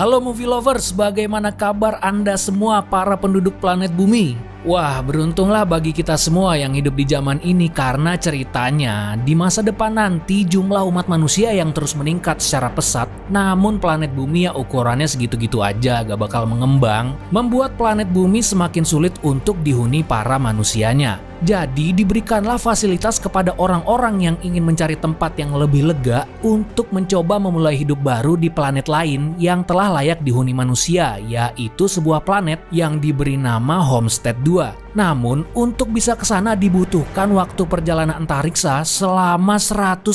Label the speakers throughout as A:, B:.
A: Halo movie lovers, bagaimana kabar Anda semua para penduduk planet bumi? Wah, beruntunglah bagi kita semua yang hidup di zaman ini karena ceritanya di masa depan nanti jumlah umat manusia yang terus meningkat secara pesat, namun planet bumi ya ukurannya segitu-gitu aja, gak bakal mengembang, membuat planet bumi semakin sulit untuk dihuni para manusianya. Jadi diberikanlah fasilitas kepada orang-orang yang ingin mencari tempat yang lebih lega untuk mencoba memulai hidup baru di planet lain yang telah layak dihuni manusia, yaitu sebuah planet yang diberi nama Homestead 2. Namun untuk bisa ke sana dibutuhkan waktu perjalanan antariksa selama 120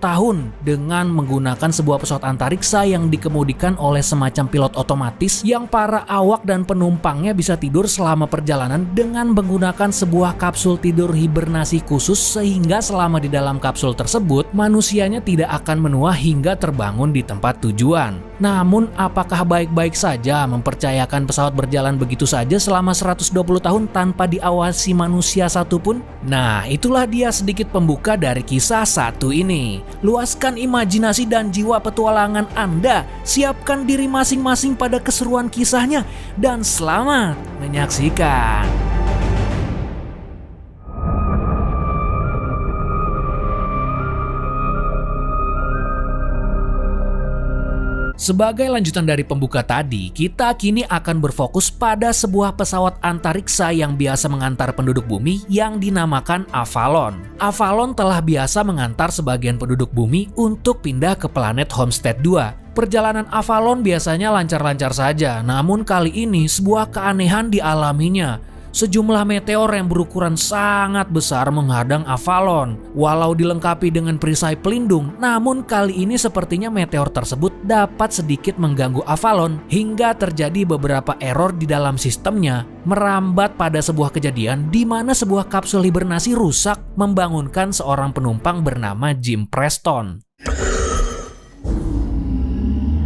A: tahun dengan menggunakan sebuah pesawat antariksa yang dikemudikan oleh semacam pilot otomatis yang para awak dan penumpangnya bisa tidur selama perjalanan dengan menggunakan sebuah kapsul tidur hibernasi khusus sehingga selama di dalam kapsul tersebut manusianya tidak akan menua hingga terbangun di tempat tujuan. Namun apakah baik-baik saja mempercayakan pesawat berjalan begitu saja selama 120 tahun tanpa diawasi manusia satupun? Nah, itulah dia sedikit pembuka dari kisah satu ini. Luaskan imajinasi dan jiwa petualangan Anda, siapkan diri masing-masing pada keseruan kisahnya, dan selamat menyaksikan. Sebagai lanjutan dari pembuka tadi, kita kini akan berfokus pada sebuah pesawat antariksa yang biasa mengantar penduduk bumi yang dinamakan Avalon. Avalon telah biasa mengantar sebagian penduduk bumi untuk pindah ke planet Homestead 2. Perjalanan Avalon biasanya lancar-lancar saja, namun kali ini sebuah keanehan dialaminya. Sejumlah meteor yang berukuran sangat besar menghadang Avalon. Walau dilengkapi dengan perisai pelindung, namun kali ini sepertinya meteor tersebut dapat sedikit mengganggu Avalon hingga terjadi beberapa error di dalam sistemnya, merambat pada sebuah kejadian di mana sebuah kapsul hibernasi rusak membangunkan seorang penumpang bernama Jim Preston.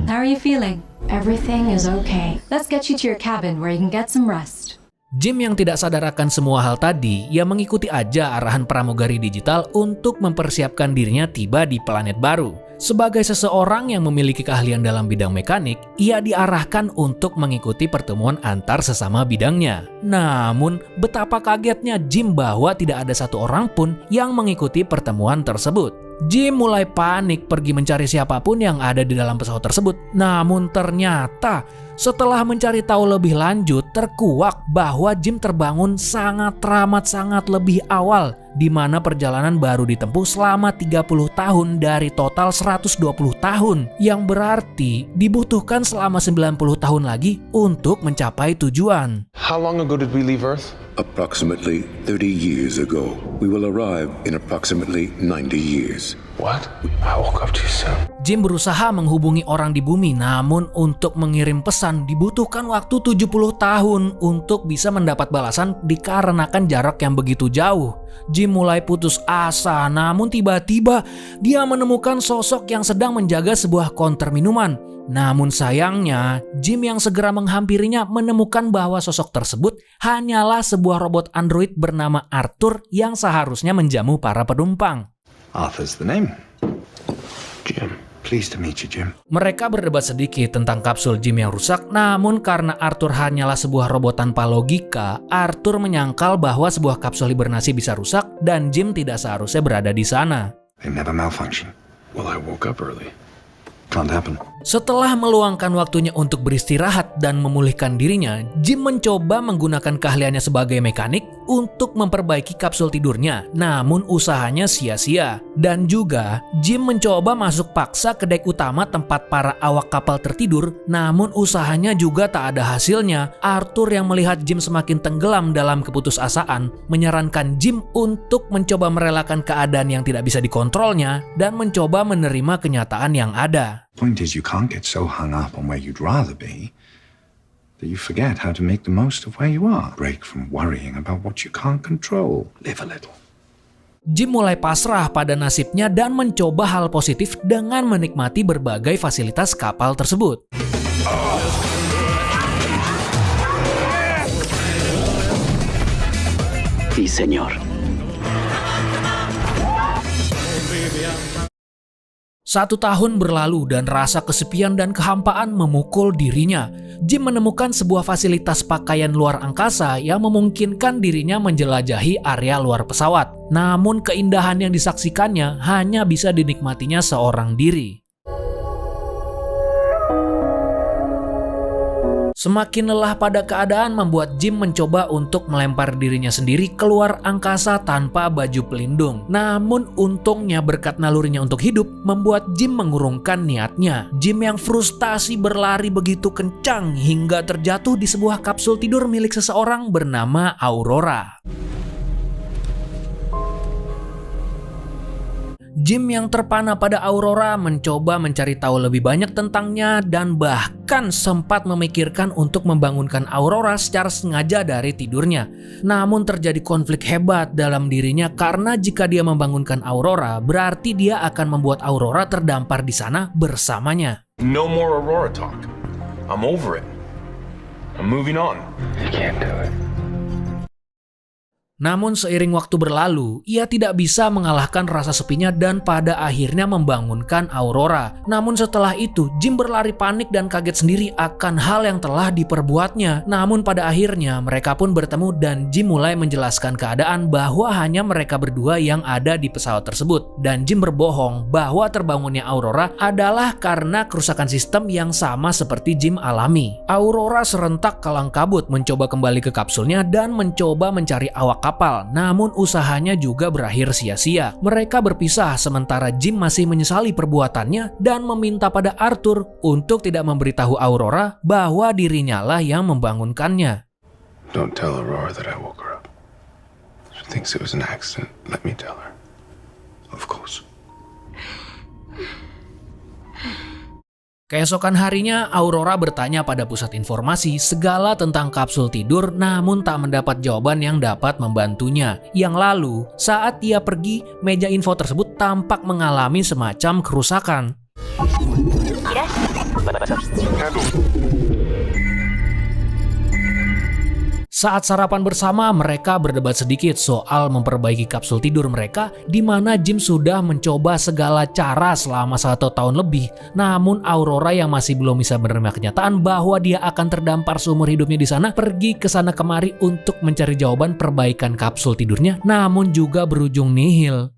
B: How are you feeling? Everything is okay. Let's get you to your cabin where you can get some rest.
A: Jim yang tidak sadar akan semua hal tadi, ia mengikuti aja arahan pramugari digital untuk mempersiapkan dirinya tiba di planet baru. Sebagai seseorang yang memiliki keahlian dalam bidang mekanik, ia diarahkan untuk mengikuti pertemuan antar sesama bidangnya. Namun, betapa kagetnya Jim bahwa tidak ada satu orang pun yang mengikuti pertemuan tersebut. Jim mulai panik pergi mencari siapapun yang ada di dalam pesawat tersebut. Namun ternyata setelah mencari tahu lebih lanjut, terkuak bahwa Jim terbangun sangat lebih awal, di mana perjalanan baru ditempuh selama 30 tahun dari total 120 tahun, yang berarti dibutuhkan selama 90 tahun lagi untuk mencapai tujuan.
C: How long ago did we leave Earth?
D: Approximately 30 years ago. We will arrive in approximately 90 years.
C: What? I woke up too soon.
A: Jim berusaha menghubungi orang di bumi, namun untuk mengirim pesan dibutuhkan waktu 70 tahun untuk bisa mendapat balasan dikarenakan jarak yang begitu jauh. Jim mulai putus asa, namun tiba-tiba dia menemukan sosok yang sedang menjaga sebuah konter minuman. Namun sayangnya, Jim yang segera menghampirinya menemukan bahwa sosok tersebut hanyalah sebuah robot android bernama Arthur yang seharusnya menjamu para penumpang.
E: Arthur's the name. Jim. Pleased to meet you, Jim.
A: Mereka berdebat sedikit tentang kapsul Jim yang rusak, namun karena Arthur hanyalah sebuah robot tanpa logika, Arthur menyangkal bahwa sebuah kapsul hibernasi bisa rusak dan Jim tidak seharusnya berada di sana.
E: They never malfunction.
C: Well, I woke up early.
E: Can't happen.
A: Setelah meluangkan waktunya untuk beristirahat dan memulihkan dirinya, Jim mencoba menggunakan keahliannya sebagai mekanik untuk memperbaiki kapsul tidurnya. Namun usahanya sia-sia. Dan juga, Jim mencoba masuk paksa ke dek utama tempat para awak kapal tertidur. Namun usahanya juga tak ada hasilnya. Arthur yang melihat Jim semakin tenggelam dalam keputusasaan, menyarankan Jim untuk mencoba merelakan keadaan yang tidak bisa dikontrolnya dan mencoba menerima kenyataan yang ada.
E: Point is, you can't get so hung up on where you'd rather be that you forget how to make the most of where you are. Break from worrying about what you can't control. Live a little.
A: Jim mulai pasrah pada nasibnya dan mencoba hal positif dengan menikmati berbagai fasilitas kapal tersebut.
F: Sí, señor.
A: 1 tahun berlalu dan rasa kesepian dan kehampaan memukul dirinya. Jim menemukan sebuah fasilitas pakaian luar angkasa yang memungkinkan dirinya menjelajahi area luar pesawat. Namun keindahan yang disaksikannya hanya bisa dinikmatinya seorang diri. Semakin lelah pada keadaan membuat Jim mencoba untuk melempar dirinya sendiri keluar angkasa tanpa baju pelindung. Namun untungnya berkat nalurinya untuk hidup membuat Jim mengurungkan niatnya. Jim yang frustasi berlari begitu kencang hingga terjatuh di sebuah kapsul tidur milik seseorang bernama Aurora. Jim yang terpana pada Aurora mencoba mencari tahu lebih banyak tentangnya dan bahkan sempat memikirkan untuk membangunkan Aurora secara sengaja dari tidurnya. Namun terjadi konflik hebat dalam dirinya karena jika dia membangunkan Aurora, berarti dia akan membuat Aurora terdampar di sana bersamanya.
F: No more Aurora talk. I'm over it. I'm moving on.
C: You can't do it.
A: Namun seiring waktu berlalu, ia tidak bisa mengalahkan rasa sepinya dan pada akhirnya membangunkan Aurora. Namun setelah itu, Jim berlari panik dan kaget sendiri akan hal yang telah diperbuatnya. Namun pada akhirnya mereka pun bertemu dan Jim mulai menjelaskan keadaan bahwa hanya mereka berdua yang ada di pesawat tersebut. Dan Jim berbohong bahwa terbangunnya Aurora adalah karena kerusakan sistem yang sama seperti Jim alami. Aurora serentak kalang kabut mencoba kembali ke kapsulnya dan mencoba mencari awak kapal, namun usahanya juga berakhir sia-sia. Mereka berpisah sementara Jim masih menyesali perbuatannya dan meminta pada Arthur untuk tidak memberitahu Aurora bahwa dirinya lah yang membangunkannya.
C: Don't tell Aurora that I woke her up. She thinks it was an accident. Let me tell her.
E: Of course.
A: Keesokan harinya, Aurora bertanya pada pusat informasi segala tentang kapsul tidur namun tak mendapat jawaban yang dapat membantunya. Yang lalu, saat ia pergi, meja info tersebut tampak mengalami semacam kerusakan. Saat sarapan bersama, mereka berdebat sedikit soal memperbaiki kapsul tidur mereka, di mana Jim sudah mencoba segala cara selama 1 tahun lebih. Namun Aurora yang masih belum bisa menerima kenyataan bahwa dia akan terdampar seumur hidupnya di sana, pergi ke sana kemari untuk mencari jawaban perbaikan kapsul tidurnya, namun juga berujung nihil.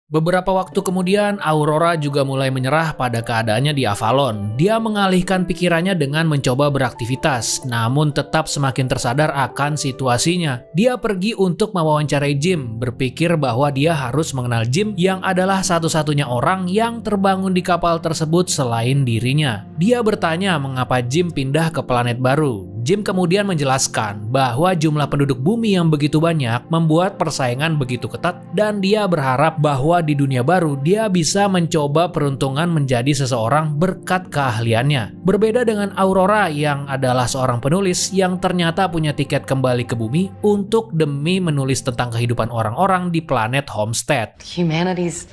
A: Beberapa waktu kemudian, Aurora juga mulai menyerah pada keadaannya di Avalon. Dia mengalihkan pikirannya dengan mencoba beraktivitas, namun tetap semakin tersadar akan situasinya. Dia pergi untuk mewawancarai Jim, berpikir bahwa dia harus mengenal Jim yang adalah satu-satunya orang yang terbangun di kapal tersebut selain dirinya. Dia bertanya mengapa Jim pindah ke planet baru. Jim kemudian menjelaskan bahwa jumlah penduduk bumi yang begitu banyak membuat persaingan begitu ketat dan dia berharap bahwa di dunia baru dia bisa mencoba peruntungan menjadi seseorang berkat keahliannya. Berbeda dengan Aurora yang adalah seorang penulis yang ternyata punya tiket kembali ke bumi untuk demi menulis tentang kehidupan orang-orang di planet Homestead.
B: Humanity's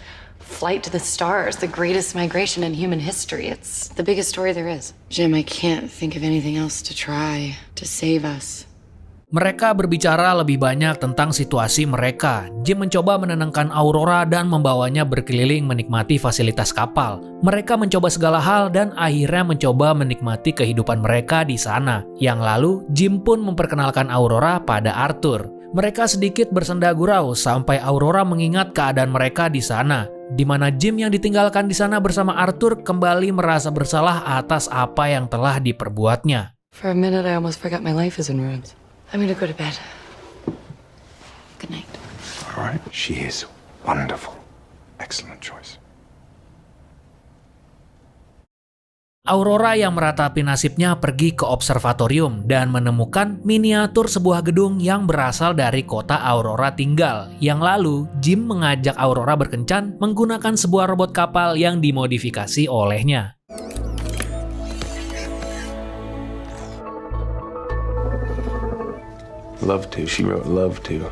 B: flight to the stars, the greatest migration in human history. It's the biggest story there is. Jim, I can't think of anything else to try to save us.
A: Mereka berbicara lebih banyak tentang situasi mereka. Jim mencoba menenangkan Aurora dan membawanya berkeliling menikmati fasilitas kapal. Mereka mencoba segala hal dan akhirnya mencoba menikmati kehidupan mereka di sana. Yang lalu, Jim pun memperkenalkan Aurora pada Arthur. Mereka sedikit bersenda gurau sampai Aurora mengingat keadaan mereka di sana, di mana Jim yang ditinggalkan di sana bersama Arthur kembali merasa bersalah atas apa yang telah diperbuatnya.
B: For a minute, I almost forgot my life is in ruins. I'm gonna go to bed. Good night.
E: All right. She is wonderful. Excellent choice.
A: Aurora yang meratapi nasibnya pergi ke observatorium dan menemukan miniatur sebuah gedung yang berasal dari kota Aurora tinggal. Yang lalu, Jim mengajak Aurora berkencan menggunakan sebuah robot kapal yang dimodifikasi olehnya.
C: Love to. She wrote love to.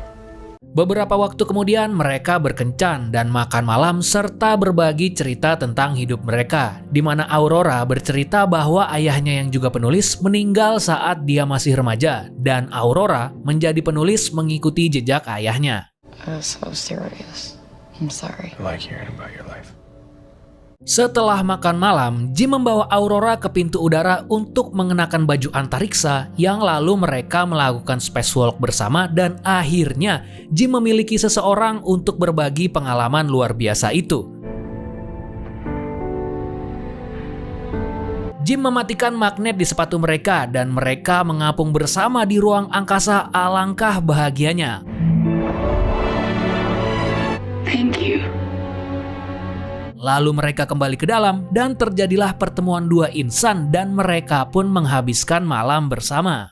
A: Beberapa waktu kemudian mereka berkencan dan makan malam serta berbagi cerita tentang hidup mereka, di mana Aurora bercerita bahwa ayahnya yang juga penulis meninggal saat dia masih remaja dan Aurora menjadi penulis mengikuti jejak ayahnya.
B: So serious. I'm sorry.
C: I like hearing about your life.
A: Setelah makan malam, Jim membawa Aurora ke pintu udara untuk mengenakan baju antariksa yang lalu mereka melakukan spacewalk bersama dan akhirnya Jim memiliki seseorang untuk berbagi pengalaman luar biasa itu. Jim mematikan magnet di sepatu mereka dan mereka mengapung bersama di ruang angkasa alangkah bahagianya.
B: Thank you.
A: Lalu mereka kembali ke dalam dan terjadilah pertemuan dua insan dan mereka pun menghabiskan malam bersama.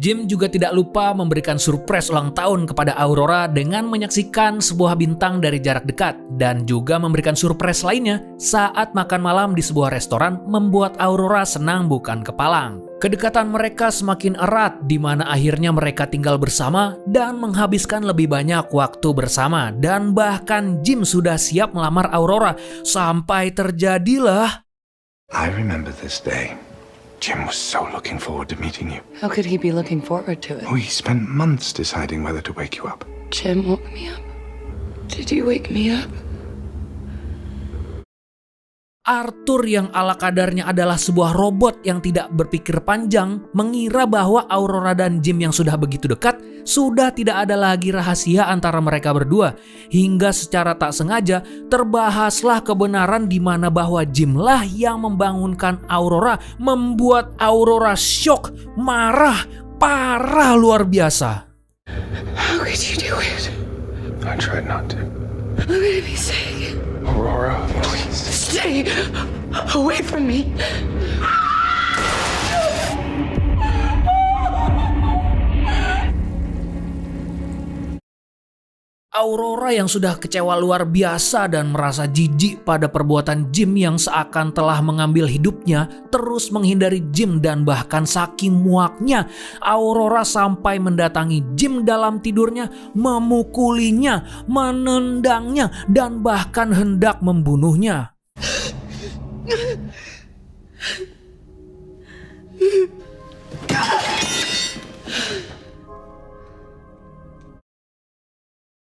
A: Jim juga tidak lupa memberikan surprise ulang tahun kepada Aurora dengan menyaksikan sebuah bintang dari jarak dekat dan juga memberikan surprise lainnya saat makan malam di sebuah restoran membuat Aurora senang bukan kepalang. Kedekatan mereka semakin erat di mana akhirnya mereka tinggal bersama dan menghabiskan lebih banyak waktu bersama dan bahkan Jim sudah siap melamar Aurora sampai terjadilah.
E: I remember this day. Jim was so looking forward to meeting you.
B: How could he be looking forward to it?
E: Oh, he spent months deciding whether to wake you up.
B: Jim woke me up. Did you wake me up?
A: Arthur yang ala kadarnya adalah sebuah robot yang tidak berpikir panjang mengira bahwa Aurora dan Jim yang sudah begitu dekat sudah tidak ada lagi rahasia antara mereka berdua hingga secara tak sengaja terbahaslah kebenaran di mana bahwa Jimlah yang membangunkan Aurora membuat Aurora shock, marah, parah luar biasa.
B: How could you do it?
C: I tried not to.
B: What did he say?
C: Aurora, please.
B: Stay away from me.
A: Aurora yang sudah kecewa luar biasa dan merasa jijik pada perbuatan Jim yang seakan telah mengambil hidupnya, terus menghindari Jim dan bahkan saking muaknya, Aurora sampai mendatangi Jim dalam tidurnya, memukulinya, menendangnya, dan bahkan hendak membunuhnya.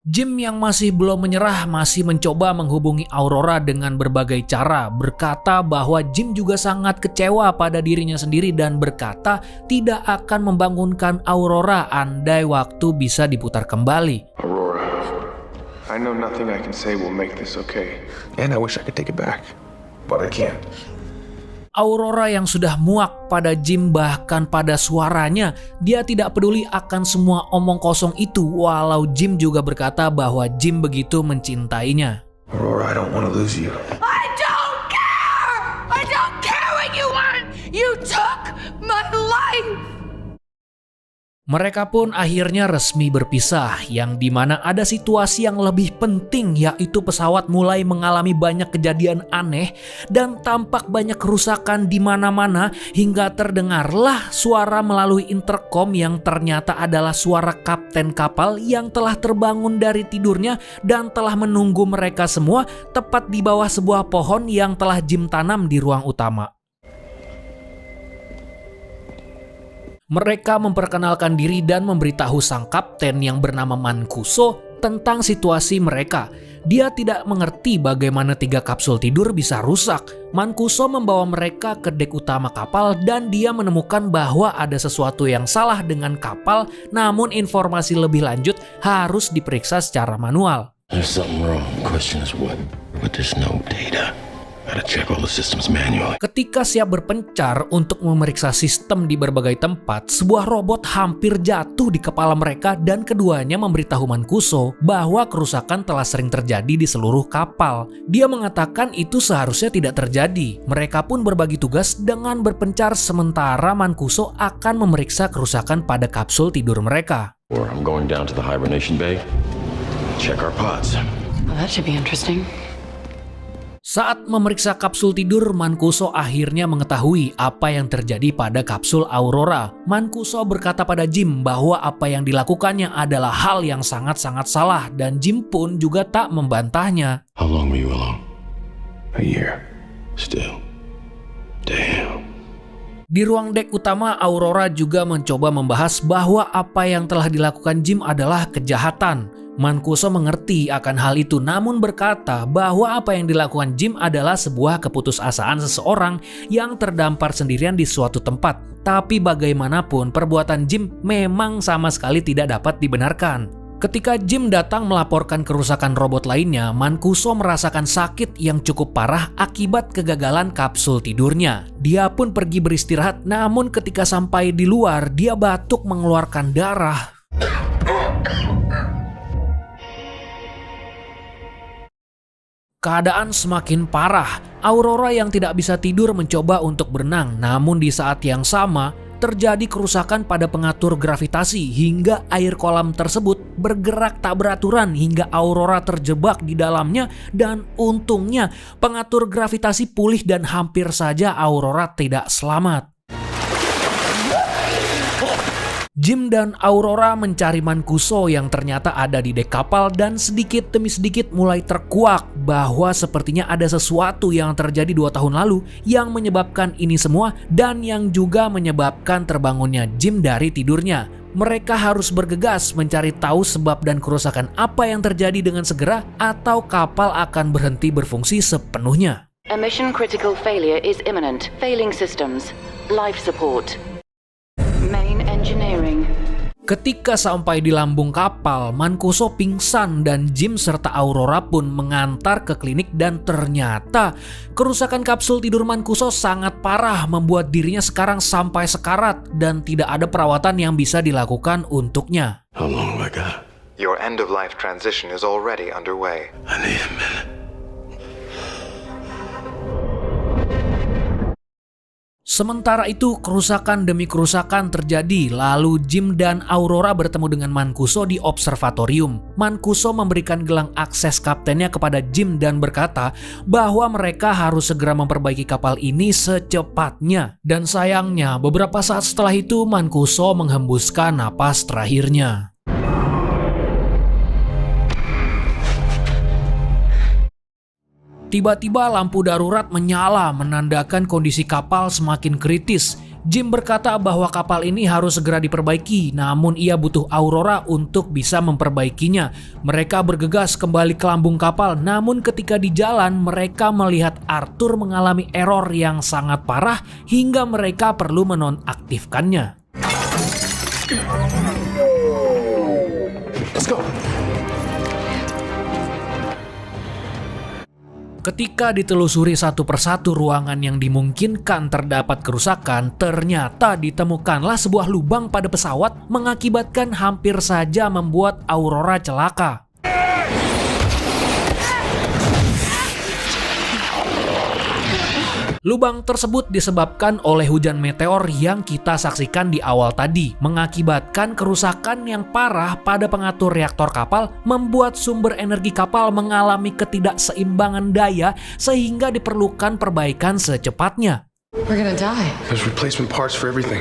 A: Jim yang masih belum menyerah masih mencoba menghubungi Aurora dengan berbagai cara, berkata bahwa Jim juga sangat kecewa pada dirinya sendiri dan berkata tidak akan membangunkan Aurora andai waktu bisa diputar kembali.
C: Aurora, I know nothing I can say will make this okay. And I wish I could take it back, but I can't.
A: Aurora yang sudah muak pada Jim bahkan pada suaranya, dia tidak peduli akan semua omong kosong itu walau Jim juga berkata bahwa Jim begitu mencintainya.
C: Aurora, I don't want to lose you.
B: I don't care! I don't care what you want! You took my life!
A: Mereka pun akhirnya resmi berpisah, yang dimana ada situasi yang lebih penting yaitu pesawat mulai mengalami banyak kejadian aneh dan tampak banyak kerusakan di mana-mana hingga terdengarlah suara melalui intercom yang ternyata adalah suara kapten kapal yang telah terbangun dari tidurnya dan telah menunggu mereka semua tepat di bawah sebuah pohon yang telah Jim tanam di ruang utama. Mereka memperkenalkan diri dan memberitahu sang kapten yang bernama Mancuso tentang situasi mereka. Dia tidak mengerti bagaimana 3 kapsul tidur bisa rusak. Mancuso membawa mereka ke dek utama kapal dan dia menemukan bahwa ada sesuatu yang salah dengan kapal, namun informasi lebih lanjut harus diperiksa secara manual.
F: There's something wrong. The question is what? But there's no data. Gotta check all the systems manually.
A: Ketika siap berpencar untuk memeriksa sistem di berbagai tempat, sebuah robot hampir jatuh di kepala mereka dan keduanya memberitahu Mancuso bahwa kerusakan telah sering terjadi di seluruh kapal. Dia mengatakan itu seharusnya tidak terjadi. Mereka pun berbagi tugas dengan berpencar sementara Mancuso akan memeriksa kerusakan pada kapsul tidur mereka.
F: I'm going down to the hibernation bay. Check our pods.
B: Well, that should be interesting.
A: Saat memeriksa kapsul tidur, Mancuso akhirnya mengetahui apa yang terjadi pada kapsul Aurora. Mancuso berkata pada Jim bahwa apa yang dilakukannya adalah hal yang sangat-sangat salah dan Jim pun juga tak membantahnya.
F: How long were you alone?
C: A year.
F: Still. Damn.
A: Di ruang dek utama, Aurora juga mencoba membahas bahwa apa yang telah dilakukan Jim adalah kejahatan. Mancuso mengerti akan hal itu, namun berkata bahwa apa yang dilakukan Jim adalah sebuah keputusasaan seseorang yang terdampar sendirian di suatu tempat. Tapi bagaimanapun, perbuatan Jim memang sama sekali tidak dapat dibenarkan. Ketika Jim datang melaporkan kerusakan robot lainnya, Mancuso merasakan sakit yang cukup parah akibat kegagalan kapsul tidurnya. Dia pun pergi beristirahat, namun ketika sampai di luar, dia batuk mengeluarkan darah. Keadaan semakin parah. Aurora yang tidak bisa tidur mencoba untuk berenang, namun di saat yang sama terjadi kerusakan pada pengatur gravitasi hingga air kolam tersebut bergerak tak beraturan hingga Aurora terjebak di dalamnya, dan untungnya pengatur gravitasi pulih dan hampir saja Aurora tidak selamat. Jim dan Aurora mencari Mancuso yang ternyata ada di dek kapal, dan sedikit demi sedikit mulai terkuak bahwa sepertinya ada sesuatu yang terjadi 2 tahun lalu yang menyebabkan ini semua dan yang juga menyebabkan terbangunnya Jim dari tidurnya. Mereka harus bergegas mencari tahu sebab dan kerusakan apa yang terjadi dengan segera, atau kapal akan berhenti berfungsi sepenuhnya.
G: Emission critical failure is imminent. Failing systems. Life support. Main engineering.
A: Ketika sampai di lambung kapal, Mancuso pingsan dan Jim serta Aurora pun mengantar ke klinik, dan ternyata kerusakan kapsul tidur Mancuso sangat parah membuat dirinya sekarang sampai sekarat dan tidak ada perawatan yang bisa dilakukan untuknya.
F: How long have I got?
C: Your end-of-life transition is already underway.
F: I need a minute.
A: Sementara itu, kerusakan demi kerusakan terjadi. Lalu Jim dan Aurora bertemu dengan Mancuso di observatorium. Mancuso memberikan gelang akses kaptennya kepada Jim dan berkata bahwa mereka harus segera memperbaiki kapal ini secepatnya. Dan sayangnya, beberapa saat setelah itu Mancuso menghembuskan napas terakhirnya. Tiba-tiba lampu darurat menyala menandakan kondisi kapal semakin kritis. Jim berkata bahwa kapal ini harus segera diperbaiki, namun ia butuh Aurora untuk bisa memperbaikinya. Mereka bergegas kembali ke lambung kapal, namun ketika di jalan mereka melihat Arthur mengalami error yang sangat parah hingga mereka perlu menonaktifkannya.
C: Let's go.
A: Ketika ditelusuri satu persatu ruangan yang dimungkinkan terdapat kerusakan, ternyata ditemukanlah sebuah lubang pada pesawat mengakibatkan hampir saja membuat Aurora celaka. Lubang tersebut disebabkan oleh hujan meteor yang kita saksikan di awal tadi, mengakibatkan kerusakan yang parah pada pengatur reaktor kapal, membuat sumber energi kapal mengalami ketidakseimbangan daya sehingga diperlukan perbaikan secepatnya.
B: We're gonna die.
C: There's replacement parts for everything.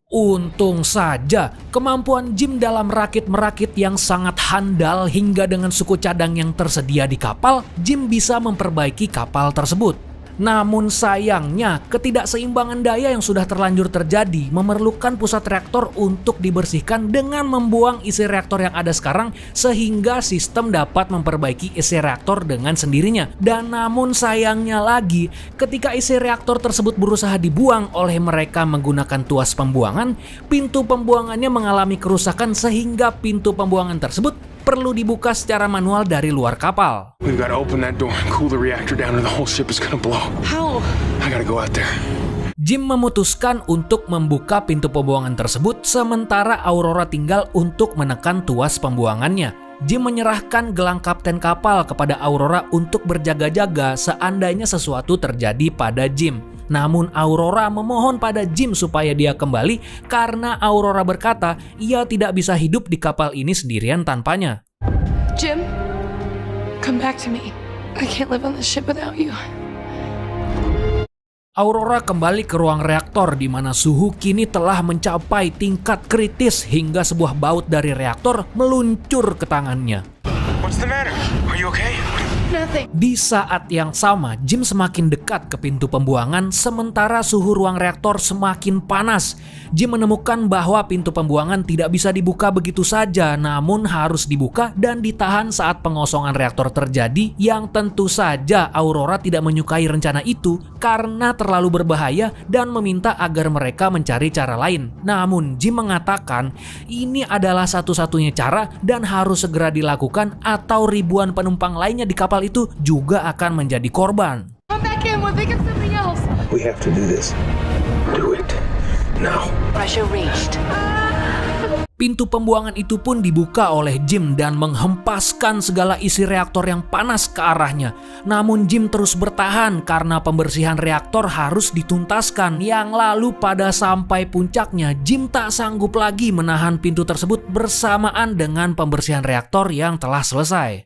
A: Untung saja kemampuan Jim dalam merakit yang sangat handal, hingga dengan suku cadang yang tersedia di kapal, Jim bisa memperbaiki kapal tersebut. Namun sayangnya, ketidakseimbangan daya yang sudah terlanjur terjadi memerlukan pusat reaktor untuk dibersihkan dengan membuang isi reaktor yang ada sekarang, sehingga sistem dapat memperbaiki isi reaktor dengan sendirinya. Dan namun sayangnya lagi, ketika isi reaktor tersebut berusaha dibuang oleh mereka menggunakan tuas pembuangan, pintu pembuangannya mengalami kerusakan sehingga pintu pembuangan tersebut perlu dibuka secara manual dari luar kapal.
C: We've got to open that door and cool the reactor down or the whole ship is gonna blow.
B: How?
C: I gotta go out there.
A: Jim memutuskan untuk membuka pintu pembuangan tersebut, sementara Aurora tinggal untuk menekan tuas pembuangannya. Jim menyerahkan gelang kapten kapal kepada Aurora untuk berjaga-jaga seandainya sesuatu terjadi pada Jim. Namun Aurora memohon pada Jim supaya dia kembali karena Aurora berkata ia tidak bisa hidup di kapal ini sendirian tanpanya.
B: Jim, come back to me. I can't live on this ship without you.
A: Aurora kembali ke ruang reaktor di mana suhu kini telah mencapai tingkat kritis hingga sebuah baut dari reaktor meluncur ke tangannya.
C: What's the matter? Are you okay?
B: nothing.
A: Di saat yang sama, Jim semakin dekat ke pintu pembuangan sementara suhu ruang reaktor semakin panas. Jim menemukan bahwa pintu pembuangan tidak bisa dibuka begitu saja, namun harus dibuka dan ditahan saat pengosongan reaktor terjadi, yang tentu saja Aurora tidak menyukai rencana itu karena terlalu berbahaya dan meminta agar mereka mencari cara lain. Namun Jim mengatakan ini adalah satu-satunya cara dan harus segera dilakukan atau ribuan penumpang lainnya di kapal itu juga akan menjadi korban.
B: Come back in. We'll think of something else.
C: We have to do this. Do it. Now.
G: Pressure reached.
A: Pintu pembuangan itu pun dibuka oleh Jim dan menghempaskan segala isi reaktor yang panas ke arahnya. Namun Jim terus bertahan karena pembersihan reaktor harus dituntaskan. Yang lalu pada sampai puncaknya, Jim tak sanggup lagi menahan pintu tersebut bersamaan dengan pembersihan reaktor yang telah selesai.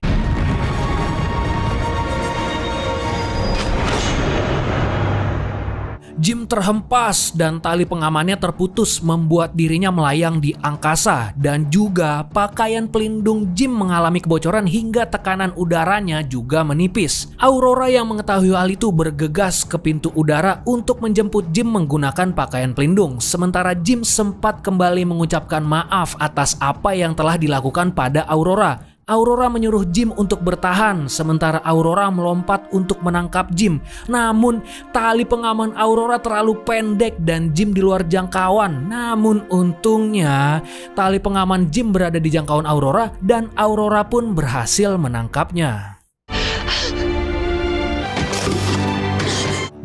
A: Jim terhempas dan tali pengamannya terputus membuat dirinya melayang di angkasa, dan juga pakaian pelindung Jim mengalami kebocoran hingga tekanan udaranya juga menipis. Aurora yang mengetahui hal itu bergegas ke pintu udara untuk menjemput Jim menggunakan pakaian pelindung, sementara Jim sempat kembali mengucapkan maaf atas apa yang telah dilakukan pada Aurora. Aurora menyuruh Jim untuk bertahan, sementara Aurora melompat untuk menangkap Jim. Namun, tali pengaman Aurora terlalu pendek dan Jim di luar jangkauan. Namun, untungnya, tali pengaman Jim berada di jangkauan Aurora dan Aurora pun berhasil menangkapnya.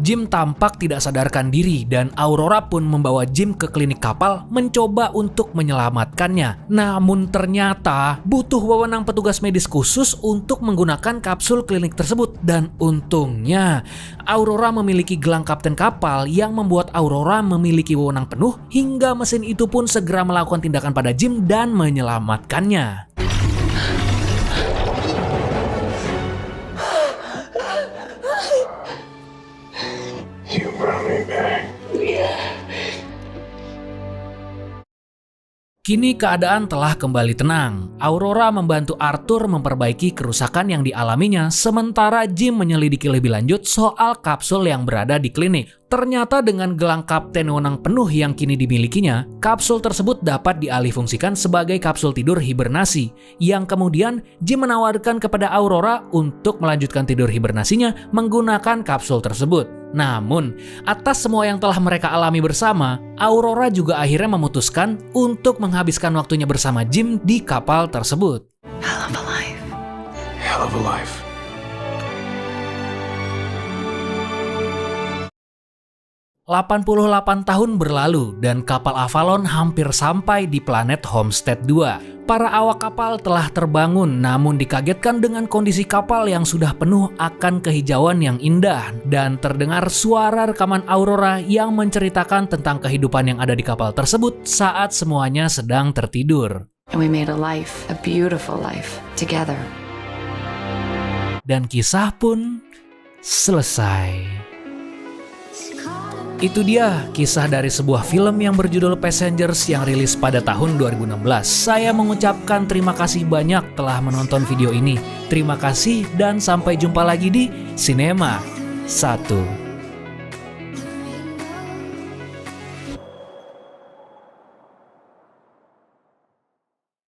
A: Jim tampak tidak sadarkan diri dan Aurora pun membawa Jim ke klinik kapal mencoba untuk menyelamatkannya. Namun ternyata butuh wewenang petugas medis khusus untuk menggunakan kapsul klinik tersebut, dan untungnya Aurora memiliki gelang kapten kapal yang membuat Aurora memiliki wewenang penuh hingga mesin itu pun segera melakukan tindakan pada Jim dan menyelamatkannya.
C: You brought me back.
A: Kini keadaan telah kembali tenang. Aurora membantu Arthur memperbaiki kerusakan yang dialaminya, sementara Jim menyelidiki lebih lanjut soal kapsul yang berada di klinik. Ternyata dengan gelang kapten wewenang penuh yang kini dimilikinya, kapsul tersebut dapat dialihfungsikan sebagai kapsul tidur hibernasi, yang kemudian Jim menawarkan kepada Aurora untuk melanjutkan tidur hibernasinya menggunakan kapsul tersebut. Namun, atas semua yang telah mereka alami bersama, Aurora juga akhirnya memutuskan untuk menghabiskan waktunya bersama Jim di kapal tersebut.
B: Hell of a life.
C: Hell of a life.
A: ...88 tahun berlalu dan kapal Avalon hampir sampai di planet Homestead 2. Para awak kapal telah terbangun namun dikagetkan dengan kondisi kapal yang sudah penuh akan kehijauan yang indah, dan terdengar suara rekaman Aurora yang menceritakan tentang kehidupan yang ada di kapal tersebut saat semuanya sedang tertidur.
B: And we made a life, a beautiful life, together.
A: Dan kisah pun selesai. Itu dia kisah dari sebuah film yang berjudul Passengers yang rilis pada tahun 2016. Saya mengucapkan terima kasih banyak telah menonton video ini. Terima kasih dan sampai jumpa lagi di Sinema 1.